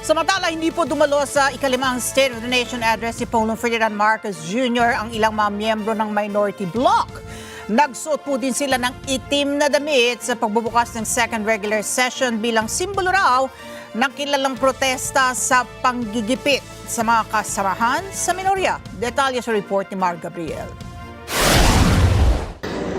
Samantala, hindi po dumalo sa ikalimang State of the Nation address si Pangulong Ferdinand Marcos Jr. ang ilang mga miyembro ng minority bloc. Nagsuot po din sila ng itim na damit sa pagbubukas ng second regular session bilang simbolo raw ng kilalang protesta sa panggigipit sa mga kasamahan sa minorya. Detalye sa report ni Mar Gabriel.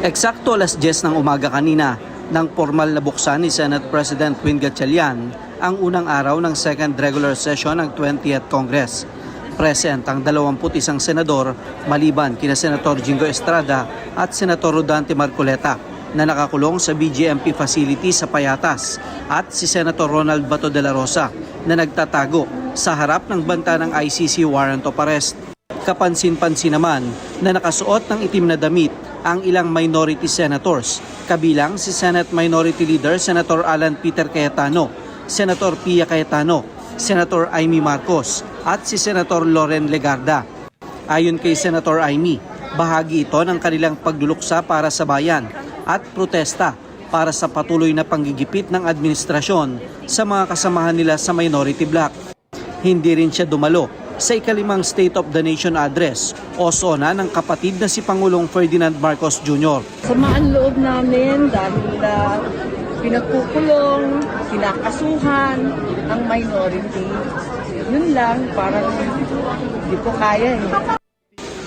Eksakto alas 10 ng umaga kanina nang formal na buksan ni Senate President Win Gatchalian ang unang araw ng second regular session ng 20th Congress. Present ang 21 senador maliban kina Senator Jingo Estrada at Senator Rodante Marcoleta na nakakulong sa BGMP facility sa Payatas at si Senator Ronald Bato de la Rosa na nagtatago sa harap ng banta ng ICC warrant of arrest. Kapansin-pansin naman na nakasuot ng itim na damit ang ilang minority senators, kabilang si Senate Minority Leader Senator Alan Peter Cayetano, Senator Pia Cayetano, Senator Amy Marcos at si Senator Loren Legarda. Ayon kay Senator Amy, bahagi ito ng kanilang pagluluksa para sa bayan at protesta para sa patuloy na panggigipit ng administrasyon sa mga kasamahan nila sa minority bloc. Hindi rin siya dumalo sa ikalimang State of the Nation address o SONA ng kapatid na si Pangulong Ferdinand Marcos Jr. Samaan loob namin dahil pinagkukulong, kinakasuhan ang minority. Yun lang, parang hindi ko kaya eh.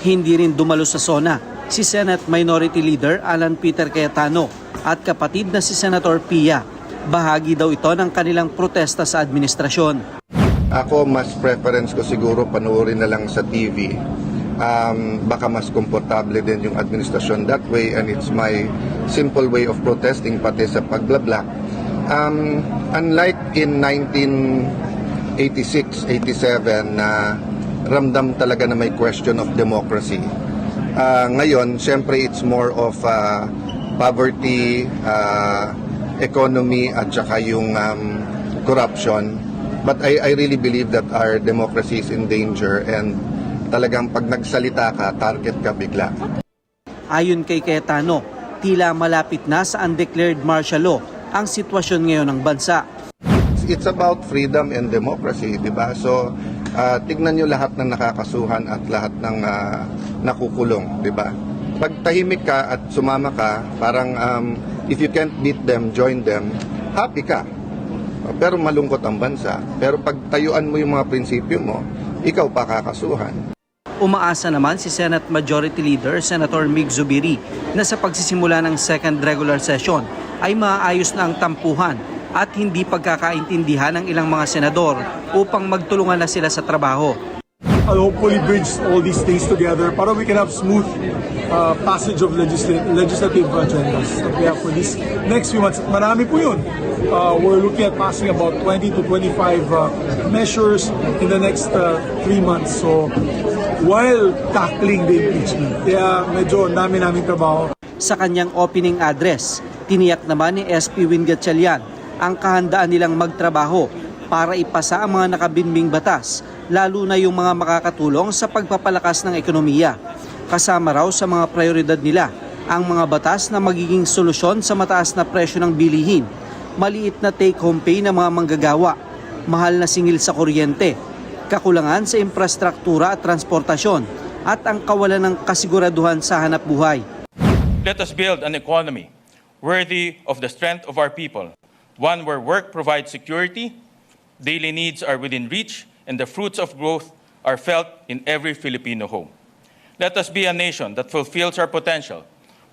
Hindi rin dumalo sa SONA si Senate Minority Leader Alan Peter Cayetano at kapatid na si Senator Pia. Bahagi daw ito ng kanilang protesta sa administrasyon. Ako, mas preference ko siguro panoorin na lang sa TV. Baka mas komportable din yung administrasyon that way, and it's my simple way of protesting pati sa pagblabla. Unlike in 1986-87 na ramdam talaga na may question of democracy. Ngayon, syempre it's more of poverty, economy at saka yung corruption. But I really believe that our democracy is in danger, and talagang pag nagsalita ka, target ka bigla. Ayon kay Cayetano, tila malapit na sa undeclared martial law ang sitwasyon ngayon ng bansa. It's about freedom and democracy, di ba? So, tignan nyo lahat ng nakakasuhan at lahat ng nakukulong, di ba? Pag tahimik ka at sumama ka, parang if you can't beat them, join them, happy ka. Pero malungkot ang bansa. Pero pag tayuan mo yung mga prinsipyo mo, ikaw pa kakasuhan. Umaasa naman si Senate Majority Leader Senator Mig Zubiri na sa pagsisimula ng second regular session ay maayos na ang tampuhan at hindi pagkakaintindihan ng ilang mga senador upang magtulungan na sila sa trabaho. I'll hopefully bridge all these things together para we can have smooth passage of legislative agendas that we have for this next few months. Marami po yun. We're looking at passing about 20 to 25 measures in the next 3 months. So, while tackling the impeachment, kaya medyo naming trabaho. Sa kanyang opening address, tiniyak naman ni SP Win Gatchalian ang kahandaan nilang magtrabaho para ipasa ang mga nakabinbing batas, lalo na yung mga makakatulong sa pagpapalakas ng ekonomiya. Kasama raw sa mga prioridad nila ang mga batas na magiging solusyon sa mataas na presyo ng bilihin, maliit na take-home pay ng mga manggagawa, mahal na singil sa kuryente, kakulangan sa infrastruktura at transportasyon, at ang kawalan ng kasiguraduhan sa hanapbuhay. Let us build an economy worthy of the strength of our people, one where work provides security, daily needs are within reach, and the fruits of growth are felt in every Filipino home. Let us be a nation that fulfills our potential,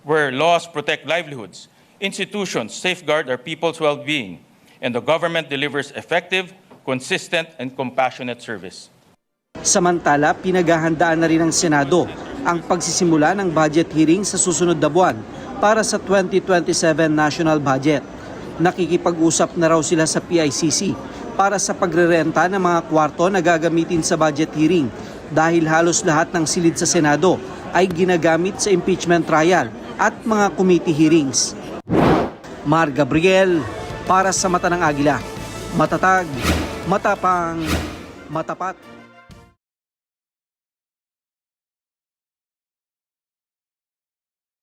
where laws protect livelihoods, institutions safeguard our people's well-being, and the government delivers effective, consistent, and compassionate service. Samantala, pinaghahandaan na rin ng Senado ang pagsisimula ng budget hearing sa susunod na buwan para sa 2027 national budget. Nakikipag-usap na raw sila sa PICC para sa pagrerenta ng mga kwarto na gagamitin sa budget hearing dahil halos lahat ng silid sa Senado ay ginagamit sa impeachment trial at mga committee hearings. Mar Gabriel, para sa Mata ng Agila. Matatag, matapang, matapat.